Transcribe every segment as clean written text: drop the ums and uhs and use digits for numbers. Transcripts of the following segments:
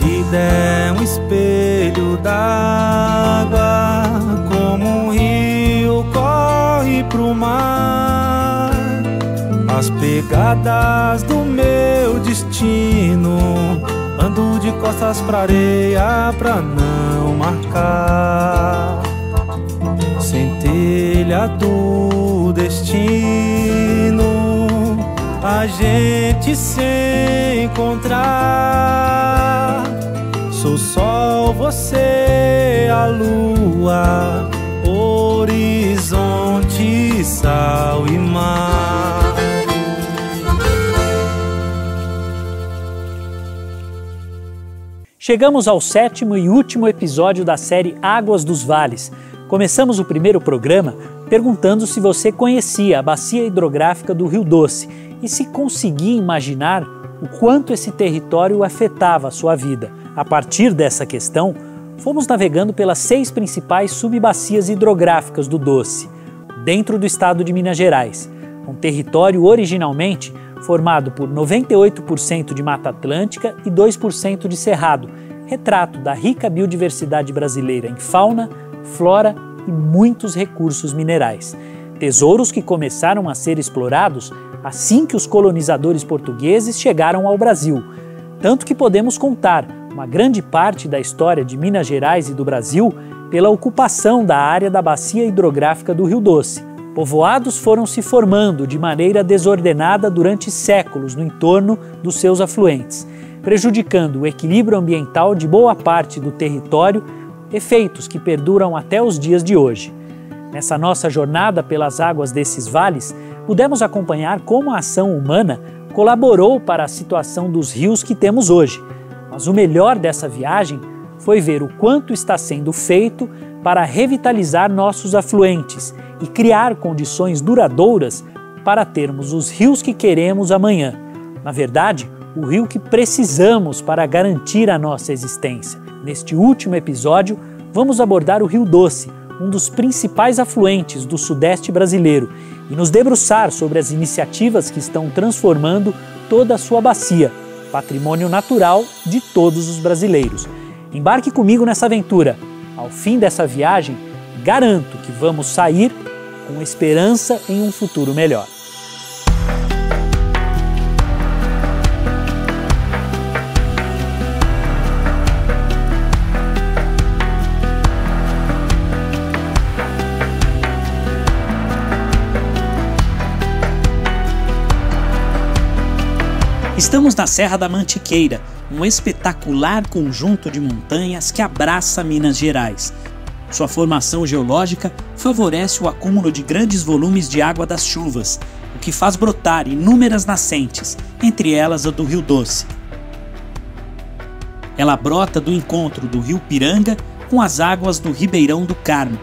vida é um espelho d'água, como um rio corre pro mar. As pegadas do meu destino, ando de costas pra areia pra não marcar. Centelha do destino, a gente se encontrar. Sou sol, você a lua, horizonte, sal e mar. Chegamos ao 7º e último episódio da série Águas dos Vales. Começamos o primeiro programa perguntando se você conhecia a bacia hidrográfica do Rio Doce e se conseguia imaginar o quanto esse território afetava a sua vida. A partir dessa questão, fomos navegando pelas 6 principais subbacias hidrográficas do Doce, dentro do estado de Minas Gerais, um território originalmente formado por 98% de Mata Atlântica e 2% de Cerrado, retrato da rica biodiversidade brasileira em fauna, flora e muitos recursos minerais. Tesouros que começaram a ser explorados assim que os colonizadores portugueses chegaram ao Brasil, tanto que podemos contar uma grande parte da história de Minas Gerais e do Brasil pela ocupação da área da bacia hidrográfica do Rio Doce. Povoados foram se formando de maneira desordenada durante séculos no entorno dos seus afluentes, prejudicando o equilíbrio ambiental de boa parte do território, efeitos que perduram até os dias de hoje. Nessa nossa jornada pelas águas desses vales, pudemos acompanhar como a ação humana colaborou para a situação dos rios que temos hoje. Mas o melhor dessa viagem foi ver o quanto está sendo feito para revitalizar nossos afluentes e criar condições duradouras para termos os rios que queremos amanhã. Na verdade, o rio que precisamos para garantir a nossa existência. Neste último episódio, vamos abordar o Rio Doce, um dos principais afluentes do Sudeste brasileiro, e nos debruçar sobre as iniciativas que estão transformando toda a sua bacia, patrimônio natural de todos os brasileiros. Embarque comigo nessa aventura. Ao fim dessa viagem, garanto que vamos sair com esperança em um futuro melhor. Estamos na Serra da Mantiqueira, um espetacular conjunto de montanhas que abraça Minas Gerais. Sua formação geológica favorece o acúmulo de grandes volumes de água das chuvas, o que faz brotar inúmeras nascentes, entre elas a do Rio Doce. Ela brota do encontro do Rio Piranga com as águas do Ribeirão do Carmo.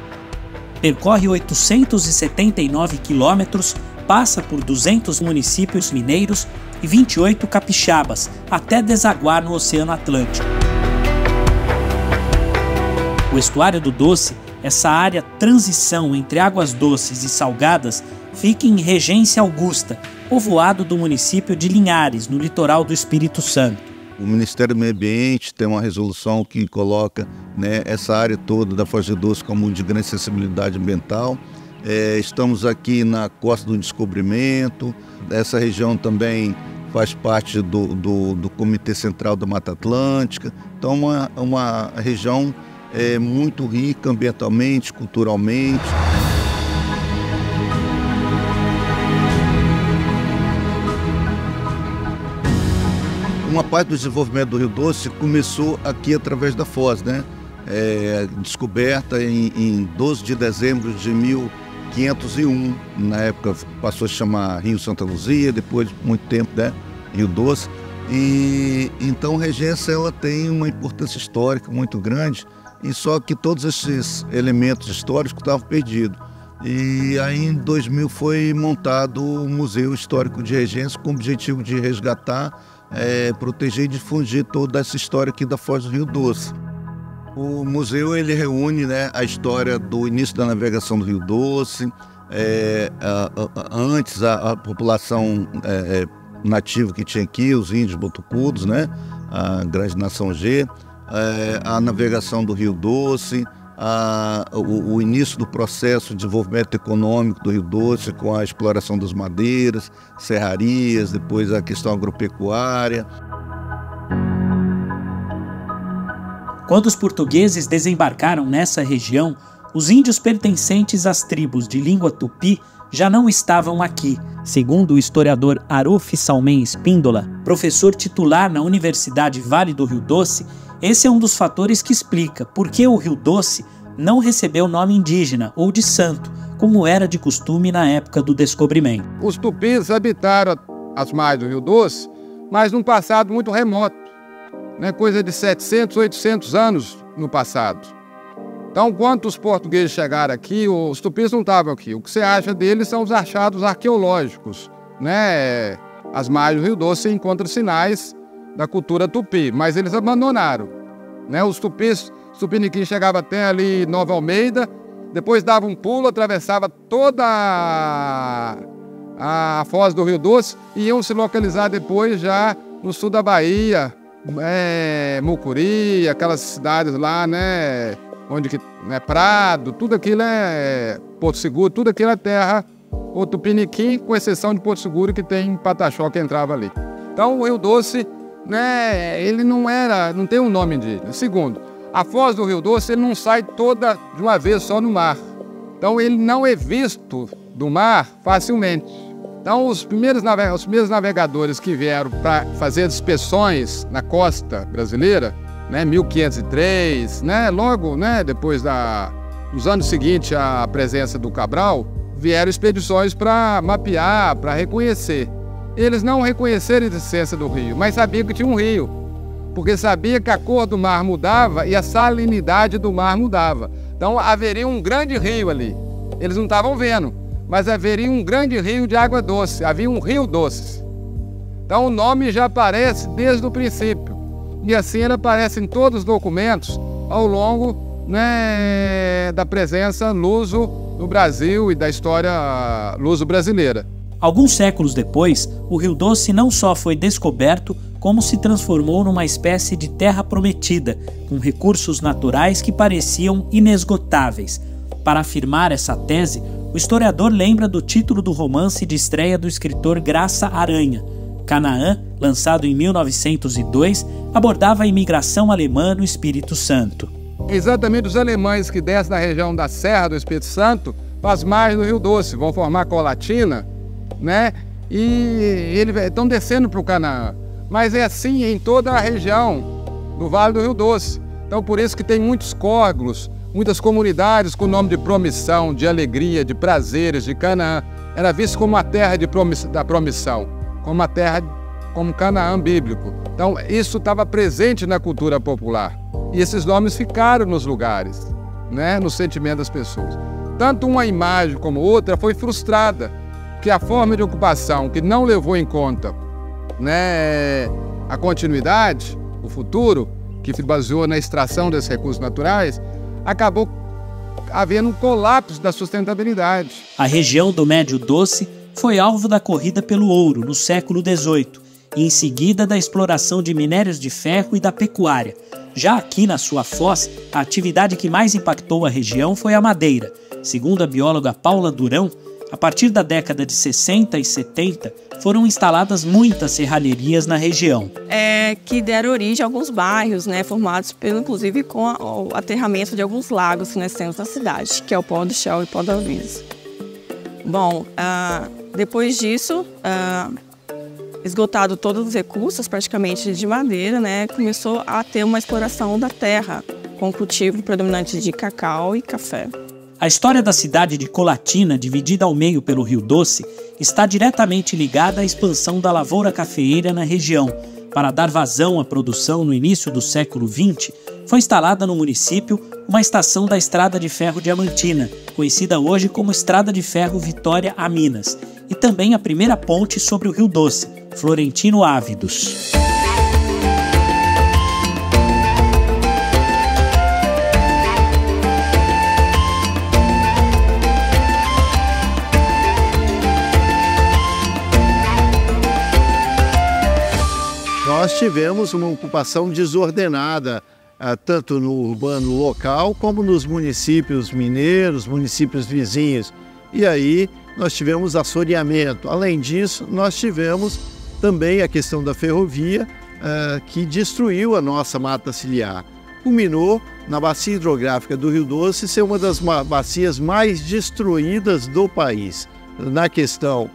Percorre 879 quilômetros, passa por 200 municípios mineiros e 28 capixabas, até desaguar no Oceano Atlântico. O estuário do Doce, essa área transição entre águas doces e salgadas, fica em Regência Augusta, povoado do município de Linhares, no litoral do Espírito Santo. O Ministério do Meio Ambiente tem uma resolução que coloca, essa área toda da Foz do Doce como de grande sensibilidade ambiental. Estamos aqui na Costa do Descobrimento, essa região também faz parte do Comitê Central da Mata Atlântica, então uma região muito rica ambientalmente, culturalmente. Uma parte do desenvolvimento do Rio Doce começou aqui através da Foz, descoberta em 12 de dezembro de 1501, na época passou a se chamar Rio Santa Luzia, depois de muito tempo, Rio Doce. E então Regência ela tem uma importância histórica muito grande, e só que todos esses elementos históricos estavam perdidos. E aí em 2000 foi montado o Museu Histórico de Regência com o objetivo de resgatar, proteger e difundir toda essa história aqui da Foz do Rio Doce. O museu ele reúne a história do início da navegação do Rio Doce. Antes a população nativo que tinha aqui, os índios botucudos, né? A grande nação G, a navegação do Rio Doce, o início do processo de desenvolvimento econômico do Rio Doce com a exploração das madeiras, serrarias, depois a questão agropecuária. Quando os portugueses desembarcaram nessa região, os índios pertencentes às tribos de língua tupi já não estavam aqui. Segundo o historiador Aruf Salmen Espíndola, professor titular na Universidade Vale do Rio Doce, esse é um dos fatores que explica por que o Rio Doce não recebeu nome indígena ou de santo, como era de costume na época do descobrimento. Os tupis habitaram as margens do Rio Doce, mas num passado muito remoto, né? Coisa de 700, 800 anos no passado. Então, quando os portugueses chegaram aqui, os tupis não estavam aqui. O que você acha deles são os achados arqueológicos, né? As margens do Rio Doce encontram sinais da cultura tupi, mas eles abandonaram, né? Os tupiniquins chegavam até ali Nova Almeida, depois dava um pulo, atravessava toda a foz do Rio Doce e iam se localizar depois já no sul da Bahia, Mucuri, aquelas cidades lá, né? Onde que, né, Prado, tudo aquilo é Porto Seguro, tudo aquilo é terra o tupiniquim, com exceção de Porto Seguro, que tem Pataxó que entrava ali. Então o Rio Doce, né, ele não tem um nome indígena. Segundo, a foz do Rio Doce ele não sai toda de uma vez só no mar. Então ele não é visto do mar facilmente. Então os primeiros navegadores que vieram para fazer as inspeções na costa brasileira, né, 1503, né, logo, né, depois dos anos seguintes à presença do Cabral, vieram expedições para mapear, para reconhecer. Eles não reconheceram a existência do rio, mas sabiam que tinha um rio, porque sabia que a cor do mar mudava e a salinidade do mar mudava. Então haveria um grande rio ali. Eles não estavam vendo, mas haveria um grande rio de água doce, havia um rio doce. Então o nome já aparece desde o princípio. E assim ele aparece em todos os documentos ao longo, né, da presença luso no Brasil e da história luso-brasileira. Alguns séculos depois, o Rio Doce não só foi descoberto, como se transformou numa espécie de terra prometida, com recursos naturais que pareciam inesgotáveis. Para afirmar essa tese, o historiador lembra do título do romance de estreia do escritor Graça Aranha. Canaã, lançado em 1902, abordava a imigração alemã no Espírito Santo. Exatamente os alemães que descem da região da Serra do Espírito Santo para as margens do Rio Doce, vão formar Colatina, né? E eles estão descendo para o Canaã. Mas é assim em toda a região do Vale do Rio Doce. Então por isso que tem muitos córregos, muitas comunidades com o nome de promissão, de alegria, de prazeres, de Canaã. Era visto como a terra da promissão, como a terra, como Canaã bíblico. Então isso estava presente na cultura popular. E esses nomes ficaram nos lugares, né, no sentimento das pessoas. Tanto uma imagem como outra foi frustrada, que a forma de ocupação que não levou em conta, né, a continuidade, o futuro, que se baseou na extração desses recursos naturais, acabou havendo um colapso da sustentabilidade. A região do Médio Doce foi alvo da corrida pelo ouro no século XVIII e em seguida da exploração de minérios de ferro e da pecuária. Já aqui na sua foz, a atividade que mais impactou a região foi a madeira. Segundo a bióloga Paula Durão, a partir da década de 60 e 70, foram instaladas muitas serralherias na região. Que deram origem a alguns bairros, né, formados inclusive com o aterramento de alguns lagos no centro da cidade, que é o Pó do Chão e o Pó do Aviso. Bom, depois disso, esgotado todos os recursos praticamente de madeira, né, começou a ter uma exploração da terra, com cultivo predominante de cacau e café. A história da cidade de Colatina, dividida ao meio pelo Rio Doce, está diretamente ligada à expansão da lavoura cafeeira na região. Para dar vazão à produção no início do século XX, foi instalada no município uma estação da Estrada de Ferro Diamantina, conhecida hoje como Estrada de Ferro Vitória a Minas, e também a primeira ponte sobre o Rio Doce, Florentino Ávidos. nós tivemos uma ocupação desordenada, tanto no urbano local como nos municípios mineiros, municípios vizinhos. E aí nós tivemos assoreamento. Além disso, nós tivemos também a questão da ferrovia, que destruiu a nossa mata ciliar. Culminou na bacia hidrográfica do Rio Doce ser uma das bacias mais destruídas do país, na questão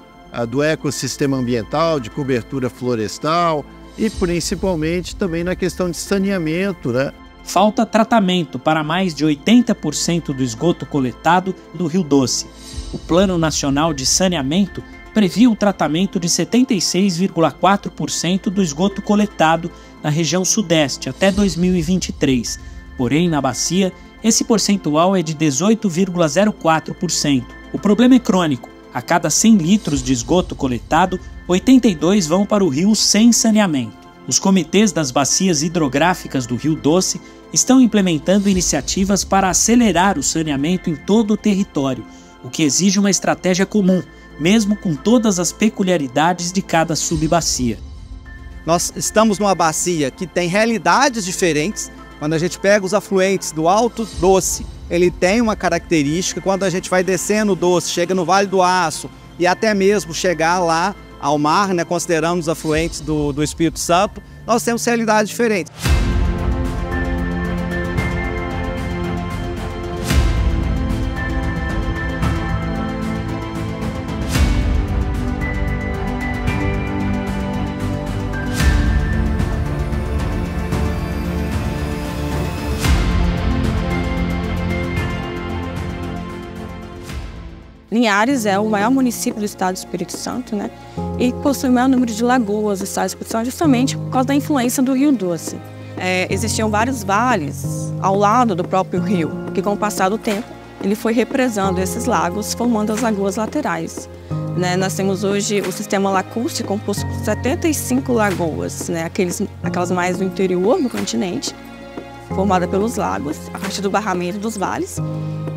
do ecossistema ambiental, de cobertura florestal e principalmente também na questão de saneamento, né? Falta tratamento para mais de 80% do esgoto coletado do Rio Doce. O Plano Nacional de Saneamento previa o tratamento de 76,4% do esgoto coletado na região sudeste até 2023. Porém, na bacia, esse percentual é de 18,04%. O problema é crônico. A cada 100 litros de esgoto coletado, 82 vão para o rio sem saneamento. Os comitês das bacias hidrográficas do Rio Doce estão implementando iniciativas para acelerar o saneamento em todo o território, o que exige uma estratégia comum, mesmo com todas as peculiaridades de cada subbacia. Nós estamos numa bacia que tem realidades diferentes. Quando a gente pega os afluentes do Alto Doce, ele tem uma característica. Quando a gente vai descendo o Doce, chega no Vale do Aço e até mesmo chegar lá ao mar, né, considerando os afluentes do Espírito Santo, nós temos realidades diferentes. Linhares é o maior município do estado do Espírito Santo, né? E possui o maior número de lagoas do estado do Espírito Santo justamente por causa da influência do Rio Doce. Existiam vários vales ao lado do próprio rio, que com o passar do tempo ele foi represando esses lagos, formando as lagoas laterais. Né? Nós temos hoje o sistema lacustre composto por 75 lagoas, né? Aquelas mais do interior do continente, formada pelos lagos, a partir do barramento dos vales,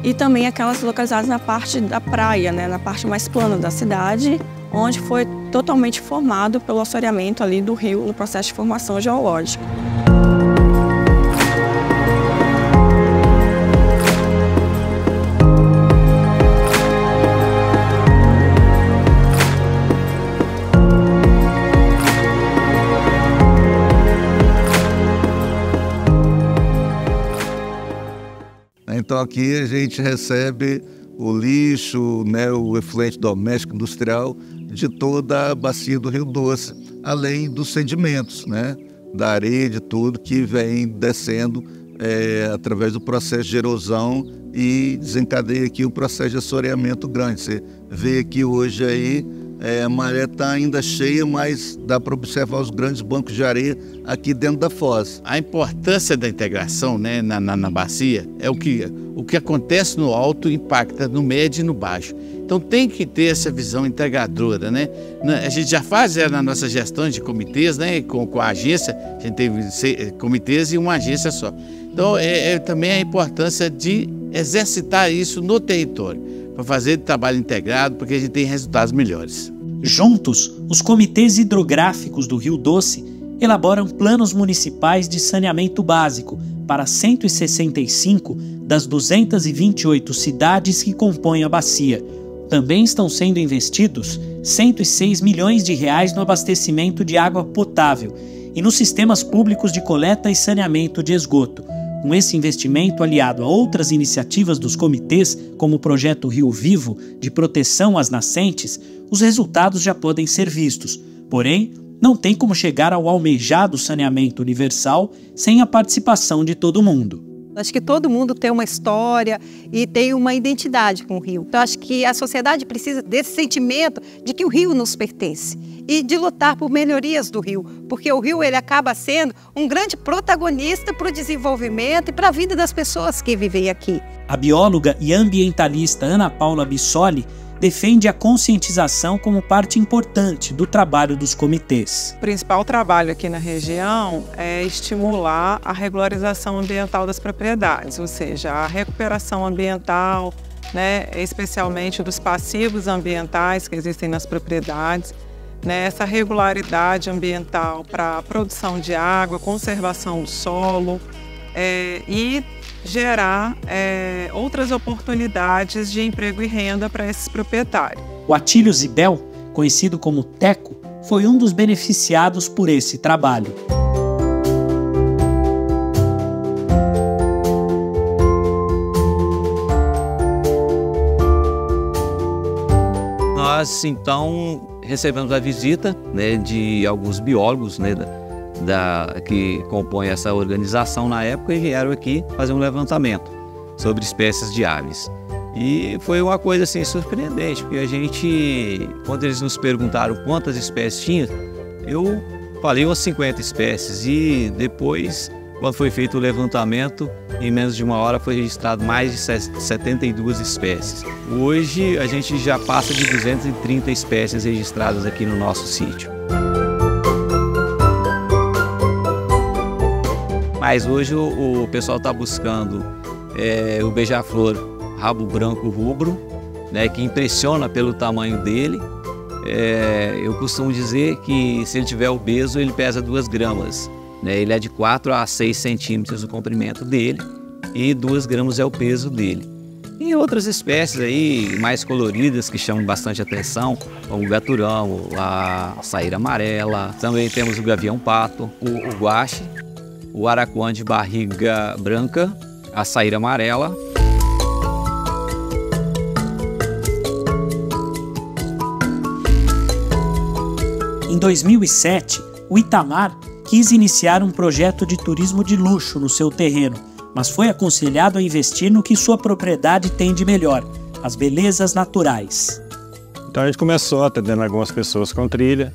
e também aquelas localizadas na parte da praia, né, na parte mais plana da cidade, onde foi totalmente formado pelo assoreamento ali do rio no processo de formação geológica. Então aqui a gente recebe o lixo, né, o efluente doméstico industrial de toda a bacia do Rio Doce, além dos sedimentos, né, da areia, de tudo que vem descendo através do processo de erosão e desencadeia aqui o processo de assoreamento grande. Você vê aqui hoje aí, a maré está ainda cheia, mas dá para observar os grandes bancos de areia aqui dentro da foz. A importância da integração, né, na bacia é o que acontece no alto impacta no médio e no baixo. Então tem que ter essa visão integradora, né? A gente já faz na nossa gestão de comitês, né, com a agência, a gente teve comitês e uma agência só. Então também a importância de exercitar isso no território, para fazer trabalho integrado, porque a gente tem resultados melhores. Juntos, os comitês hidrográficos do Rio Doce elaboram planos municipais de saneamento básico para 165 das 228 cidades que compõem a bacia. Também estão sendo investidos 106 milhões de reais no abastecimento de água potável e nos sistemas públicos de coleta e saneamento de esgoto. Com esse investimento aliado a outras iniciativas dos comitês, como o projeto Rio Vivo, de proteção às nascentes, os resultados já podem ser vistos. Porém, não tem como chegar ao almejado saneamento universal sem a participação de todo mundo. Acho que todo mundo tem uma história e tem uma identidade com o rio. Então, acho que a sociedade precisa desse sentimento de que o rio nos pertence e de lutar por melhorias do rio, porque o rio ele acaba sendo um grande protagonista para o desenvolvimento e para a vida das pessoas que vivem aqui. A bióloga e ambientalista Ana Paula Bissoli defende a conscientização como parte importante do trabalho dos comitês. O principal trabalho aqui na região é estimular a regularização ambiental das propriedades, ou seja, a recuperação ambiental, né, especialmente dos passivos ambientais que existem nas propriedades, né, essa regularidade ambiental para produção de água, conservação do solo e gerar outras oportunidades de emprego e renda para esses proprietários. O Atílio Zibel, conhecido como Teco, foi um dos beneficiados por esse trabalho. Nós, então, recebemos a visita, né, de alguns biólogos, né, que compõem essa organização na época e vieram aqui fazer um levantamento sobre espécies de aves. E foi uma coisa assim surpreendente, porque a gente, quando eles nos perguntaram quantas espécies tinha, eu falei umas 50 espécies e depois, quando foi feito o levantamento, em menos de uma hora foi registrado mais de 72 espécies. Hoje a gente já passa de 230 espécies registradas aqui no nosso sítio. Mas hoje o pessoal está buscando o beija-flor rabo branco rubro, né, que impressiona pelo tamanho dele. Eu costumo dizer que se ele tiver obeso, ele pesa 2 gramas. Né? Ele é de 4 a 6 centímetros o comprimento dele e 2 gramas é o peso dele. E outras espécies aí mais coloridas que chamam bastante atenção, como o gaturão, a saíra amarela, também temos o gavião-pato, o guaxe, o araquã de barriga branca, a saíra amarela. Em 2007, o Itamar quis iniciar um projeto de turismo de luxo no seu terreno, mas foi aconselhado a investir no que sua propriedade tem de melhor, as belezas naturais. Então a gente começou atendendo algumas pessoas com trilha,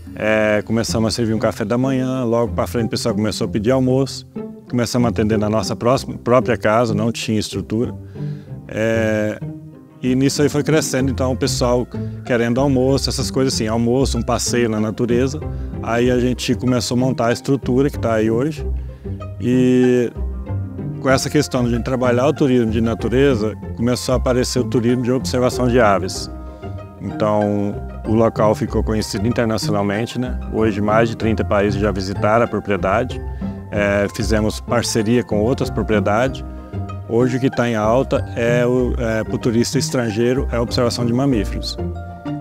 começamos a servir um café da manhã, logo para frente o pessoal começou a pedir almoço, começamos a atender na nossa própria casa, não tinha estrutura. E nisso aí foi crescendo, então o pessoal querendo almoço, essas coisas assim, almoço, um passeio na natureza. Aí a gente começou a montar a estrutura que está aí hoje. E com essa questão de a gente trabalhar o turismo de natureza, começou a aparecer o turismo de observação de aves. Então o local ficou conhecido internacionalmente, né? Hoje mais de 30 países já visitaram a propriedade. Fizemos parceria com outras propriedades. Hoje o que está em alta para o turista estrangeiro é a observação de mamíferos.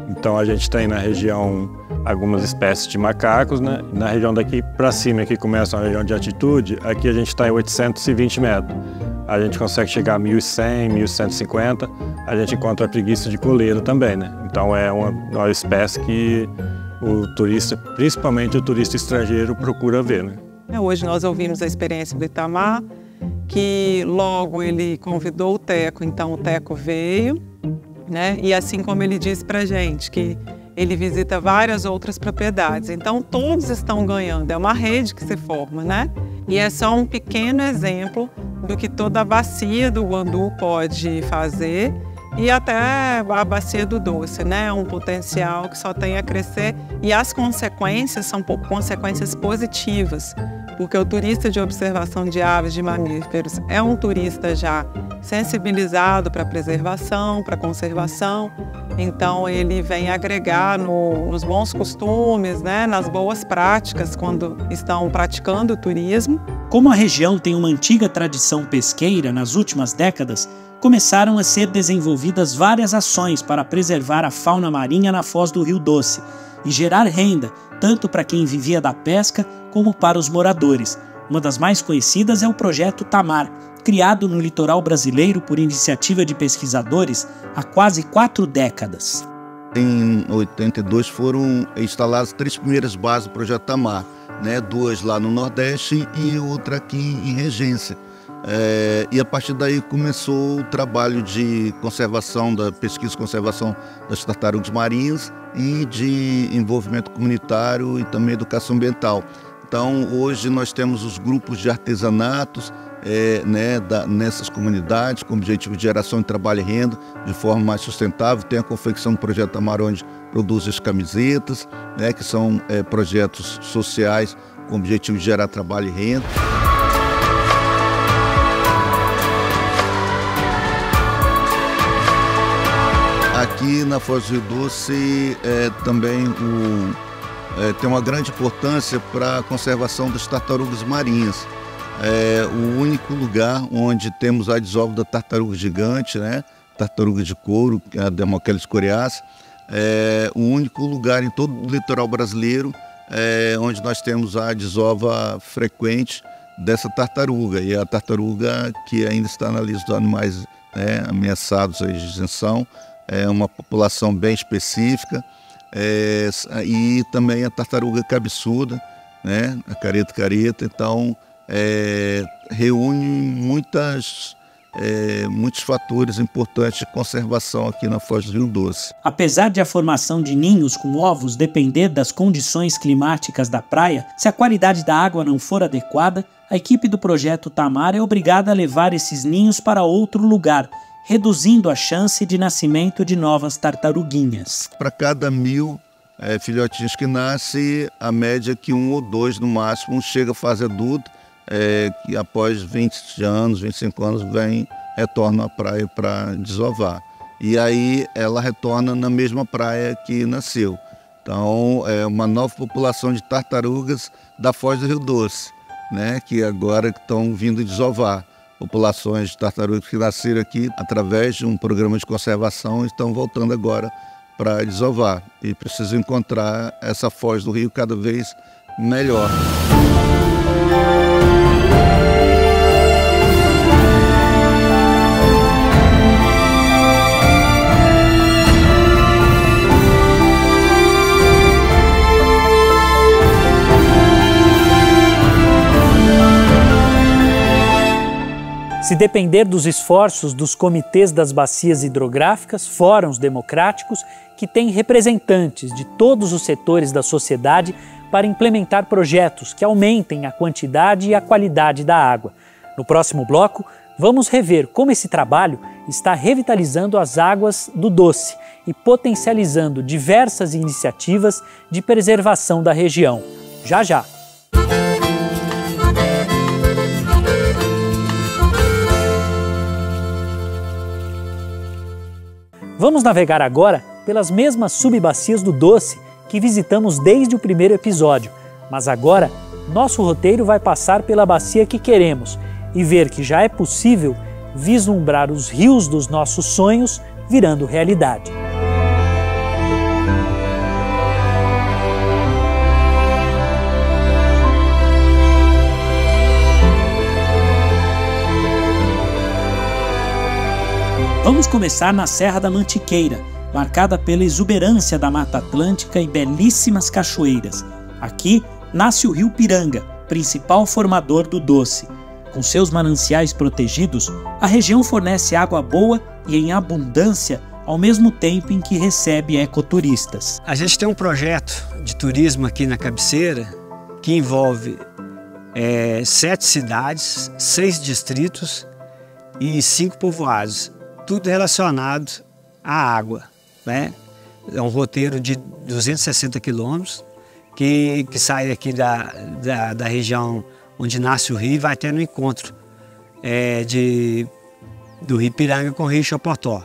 Então a gente tem na região algumas espécies de macacos, né? Na região daqui para cima, que começa a região de altitude, aqui a gente está em 820 metros. A gente consegue chegar a 1.100, 1.150, a gente encontra a preguiça de coleiro também, né? Então é uma espécie que o turista, principalmente o turista estrangeiro, procura ver, né? Hoje nós ouvimos a experiência do Itamar, que logo ele convidou o Teco, então o Teco veio, né? E assim como ele disse pra gente, que ele visita várias outras propriedades, então todos estão ganhando, é uma rede que se forma, né? E é só um pequeno exemplo do que toda a bacia do Guandu pode fazer e até a bacia do Doce, né? Um potencial que só tem a crescer e as consequências são consequências positivas, porque o turista de observação de aves, de mamíferos, é um turista já sensibilizado para preservação, para conservação, então ele vem agregar nos bons costumes, né? Nas boas práticas quando estão praticando o turismo. Como a região tem uma antiga tradição pesqueira, nas últimas décadas, começaram a ser desenvolvidas várias ações para preservar a fauna marinha na foz do Rio Doce e gerar renda, tanto para quem vivia da pesca como para os moradores. Uma das mais conhecidas é o Projeto Tamar, criado no litoral brasileiro por iniciativa de pesquisadores há quase 4 décadas. Em 82 foram instaladas 3 primeiras bases do Projeto Tamar, né? 2 lá no Nordeste e outra aqui em Regência. E a partir daí começou o trabalho de conservação, da pesquisa e conservação das tartarugas marinhas e de envolvimento comunitário e também educação ambiental. Então hoje nós temos os grupos de artesanatos nessas comunidades com o objetivo de geração de trabalho e renda de forma mais sustentável. Tem a confecção do Projeto Tamar, onde produz as camisetas, né, que são projetos sociais com o objetivo de gerar trabalho e renda. Aqui na Foz do Rio Doce também tem uma grande importância para a conservação das tartarugas marinhas. É o único lugar onde temos a desova da tartaruga gigante, né? Tartaruga de couro, a Democheles coreaceae. É o único lugar em todo o litoral brasileiro onde nós temos a desova frequente dessa tartaruga. E a tartaruga que ainda está na lista dos animais, né, ameaçados de extinção, é uma população bem específica. E também a tartaruga cabeçuda, né, a careta. Então, reúne muitos fatores importantes de conservação aqui na Foz do Rio Doce. Apesar de a formação de ninhos com ovos depender das condições climáticas da praia, se a qualidade da água não for adequada, a equipe do Projeto Tamar é obrigada a levar esses ninhos para outro lugar, reduzindo a chance de nascimento de novas tartaruguinhas. Para cada 1000 filhotinhos que nascem, a média é que 1 ou 2 no máximo chega à fase adulta, que após 20 anos, 25 anos, retorna à praia para desovar. E aí ela retorna na mesma praia que nasceu. Então é uma nova população de tartarugas da Foz do Rio Doce, né, que agora estão vindo desovar. Populações de tartarugas que nasceram aqui através de um programa de conservação estão voltando agora para desovar. E precisam encontrar essa foz do rio cada vez melhor. Se depender dos esforços dos comitês das bacias hidrográficas, fóruns democráticos, que têm representantes de todos os setores da sociedade para implementar projetos que aumentem a quantidade e a qualidade da água. No próximo bloco, vamos rever como esse trabalho está revitalizando as águas do Doce e potencializando diversas iniciativas de preservação da região. Já já! Vamos navegar agora pelas mesmas subbacias do Doce que visitamos desde o primeiro episódio, mas agora nosso roteiro vai passar pela bacia que queremos e ver que já é possível vislumbrar os rios dos nossos sonhos virando realidade. Vamos começar na Serra da Mantiqueira, marcada pela exuberância da Mata Atlântica e belíssimas cachoeiras. Aqui nasce o Rio Piranga, principal formador do Doce. Com seus mananciais protegidos, a região fornece água boa e em abundância, ao mesmo tempo em que recebe ecoturistas. A gente tem um projeto de turismo aqui na cabeceira que envolve 7 cidades, 6 distritos e 5 povoados. Tudo relacionado à água, né? É um roteiro de 260 quilômetros que sai aqui da região onde nasce o rio e vai até no encontro do Rio Piranga com o Rio Chapotó.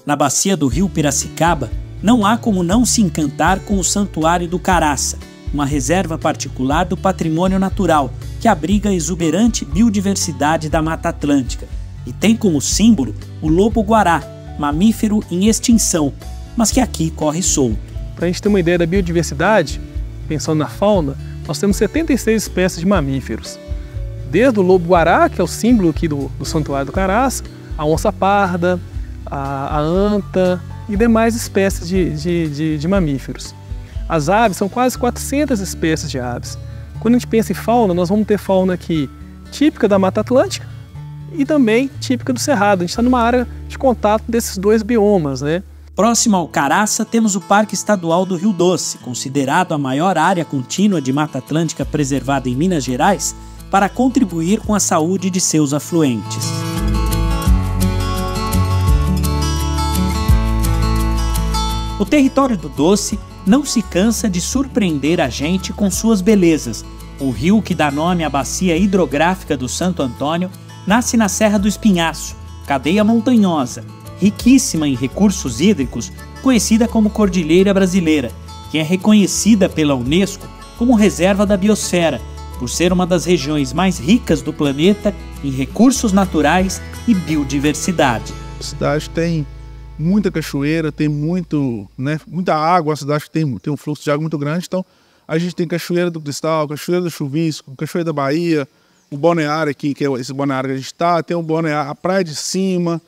Na bacia do Rio Piracicaba, não há como não se encantar com o Santuário do Caraça, uma reserva particular do patrimônio natural que abriga a exuberante biodiversidade da Mata Atlântica. E tem como símbolo o lobo-guará, mamífero em extinção, mas que aqui corre solto. Para a gente ter uma ideia da biodiversidade, pensando na fauna, nós temos 76 espécies de mamíferos. Desde o lobo-guará, que é o símbolo aqui do Santuário do Caraça, a onça-parda, a anta e demais espécies de mamíferos. As aves são quase 400 espécies de aves. Quando a gente pensa em fauna, nós vamos ter fauna aqui típica da Mata Atlântica, e também típica do Cerrado. A gente está numa área de contato desses 2 biomas, né? Próximo ao Caraça temos o Parque Estadual do Rio Doce, considerado a maior área contínua de Mata Atlântica preservada em Minas Gerais, para contribuir com a saúde de seus afluentes. O território do Doce não se cansa de surpreender a gente com suas belezas. O rio que dá nome à bacia hidrográfica do Santo Antônio nasce na Serra do Espinhaço, cadeia montanhosa, riquíssima em recursos hídricos, conhecida como Cordilheira Brasileira, que é reconhecida pela Unesco como reserva da biosfera, por ser uma das regiões mais ricas do planeta em recursos naturais e biodiversidade. A cidade tem muita cachoeira, tem muita água, a cidade tem um fluxo de água muito grande, então a gente tem Cachoeira do Cristal, Cachoeira do Chuvisco, Cachoeira da Bahia, o balneário aqui, que é esse balneário que a gente está, tem o balneário, a Praia de Cima.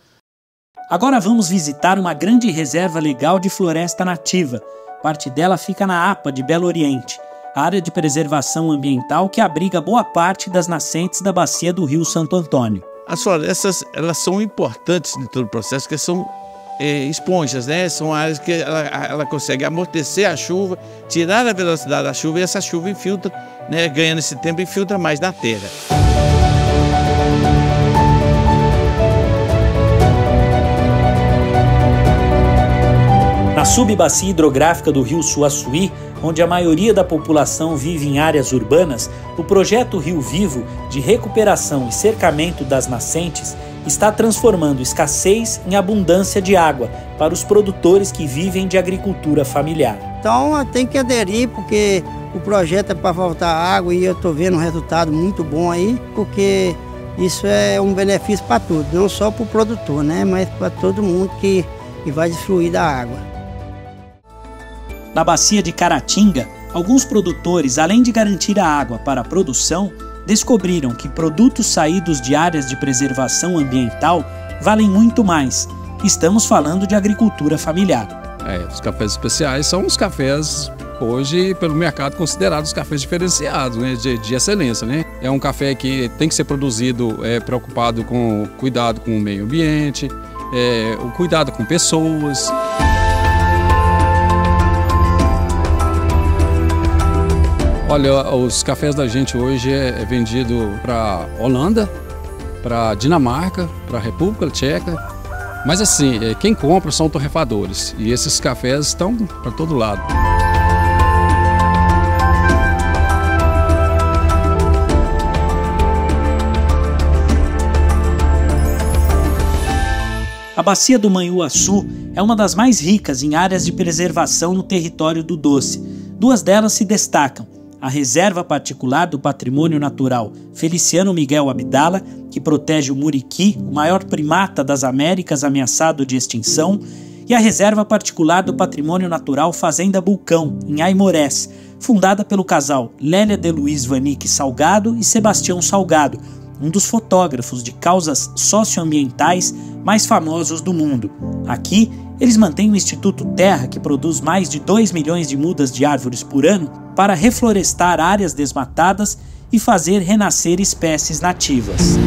Agora vamos visitar uma grande reserva legal de floresta nativa. Parte dela fica na APA de Belo Oriente, área de preservação ambiental que abriga boa parte das nascentes da bacia do Rio Santo Antônio. As florestas, elas são importantes em todo o processo, porque são esponjas, né? São áreas que ela consegue amortecer a chuva, tirar a velocidade da chuva e essa chuva infiltra, né? Ganhando esse tempo, infiltra mais na terra. Na subbacia hidrográfica do rio Suaçuí, onde a maioria da população vive em áreas urbanas, o projeto Rio Vivo, de recuperação e cercamento das nascentes, está transformando escassez em abundância de água para os produtores que vivem de agricultura familiar. Então tem que aderir, porque o projeto é para voltar água e eu estou vendo um resultado muito bom aí, porque isso é um benefício para todos, não só para o produtor, né, mas para todo mundo que vai desfruir da água. Na bacia de Caratinga, alguns produtores, além de garantir a água para a produção, descobriram que produtos saídos de áreas de preservação ambiental valem muito mais. Estamos falando de agricultura familiar. Os cafés especiais são os cafés, hoje, pelo mercado, considerados cafés diferenciados, né, de excelência, né? É um café que tem que ser produzido preocupado com o cuidado com o meio ambiente, o cuidado com pessoas. Olha, os cafés da gente hoje é vendido para Holanda, para Dinamarca, para a República Tcheca. Mas assim, quem compra são torrefadores e esses cafés estão para todo lado. A bacia do Manhuaçu é uma das mais ricas em áreas de preservação no território do Doce. Duas delas se destacam: a Reserva Particular do Patrimônio Natural Feliciano Miguel Abdala, que protege o muriqui, o maior primata das Américas ameaçado de extinção, e a Reserva Particular do Patrimônio Natural Fazenda Bulcão, em Aimorés, fundada pelo casal Lélia de Luiz Vanik Salgado e Sebastião Salgado, um dos fotógrafos de causas socioambientais mais famosos do mundo. Aqui, eles mantêm o Instituto Terra, que produz mais de 2 milhões de mudas de árvores por ano, para reflorestar áreas desmatadas e fazer renascer espécies nativas.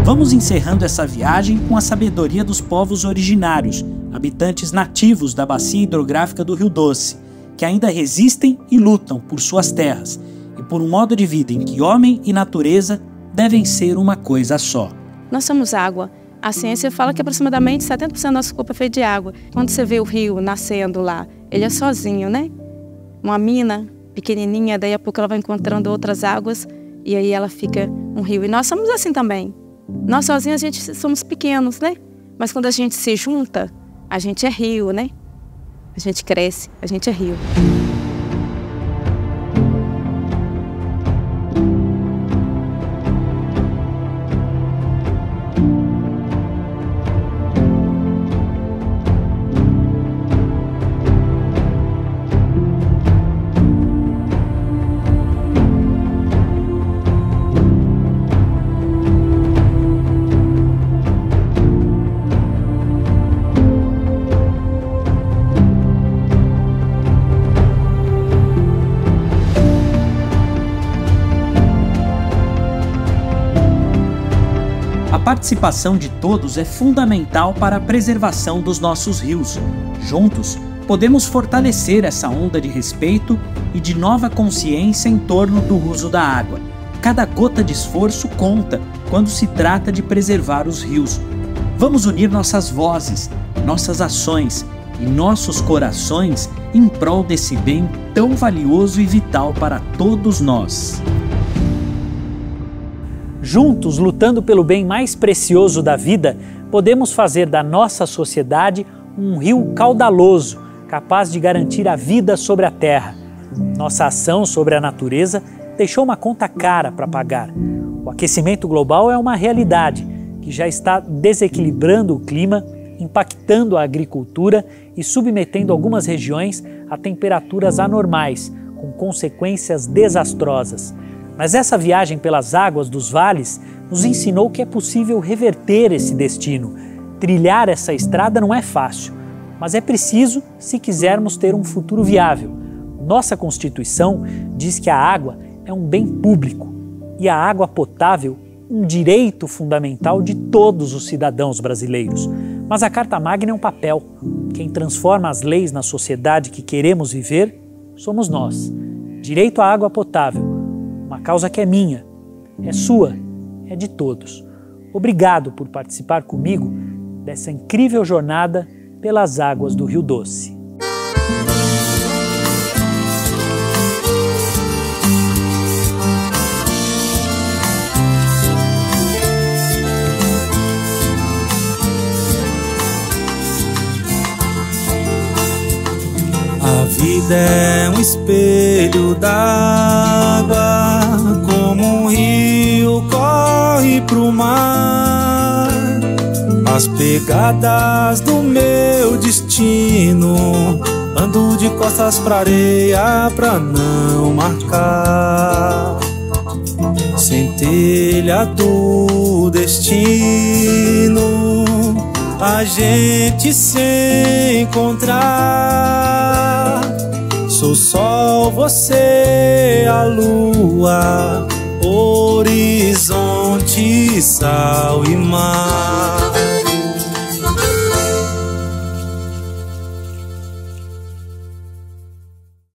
Vamos encerrando essa viagem com a sabedoria dos povos originários, habitantes nativos da bacia hidrográfica do Rio Doce, que ainda resistem e lutam por suas terras e por um modo de vida em que homem e natureza devem ser uma coisa só. Nós somos água. A ciência fala que aproximadamente 70% do nosso corpo é feito de água. Quando você vê o rio nascendo lá, ele é sozinho, né? Uma mina pequenininha, daí a pouco ela vai encontrando outras águas e aí ela fica um rio. E nós somos assim também. Nós sozinhos a gente somos pequenos, né? Mas quando a gente se junta, a gente é rio, né? A gente cresce, a gente é rio. A participação de todos é fundamental para a preservação dos nossos rios. Juntos, podemos fortalecer essa onda de respeito e de nova consciência em torno do uso da água. Cada gota de esforço conta quando se trata de preservar os rios. Vamos unir nossas vozes, nossas ações e nossos corações em prol desse bem tão valioso e vital para todos nós. Juntos, lutando pelo bem mais precioso da vida, podemos fazer da nossa sociedade um rio caudaloso, capaz de garantir a vida sobre a terra. Nossa ação sobre a natureza deixou uma conta cara para pagar. O aquecimento global é uma realidade que já está desequilibrando o clima, impactando a agricultura e submetendo algumas regiões a temperaturas anormais, com consequências desastrosas. Mas essa viagem pelas águas dos vales nos ensinou que é possível reverter esse destino. Trilhar essa estrada não é fácil, mas é preciso se quisermos ter um futuro viável. Nossa Constituição diz que a água é um bem público e a água potável um direito fundamental de todos os cidadãos brasileiros. Mas a Carta Magna é um papel. Quem transforma as leis na sociedade que queremos viver somos nós. Direito à água potável, uma causa que é minha, é sua, é de todos. Obrigado por participar comigo dessa incrível jornada pelas águas do Rio Doce. A vida é um espelho d'água, como um rio corre pro mar. As pegadas do meu destino, ando de costas pra areia pra não marcar. Centelha do destino, a gente se encontrar. Sou sol, você a lua, horizonte, sal e mar.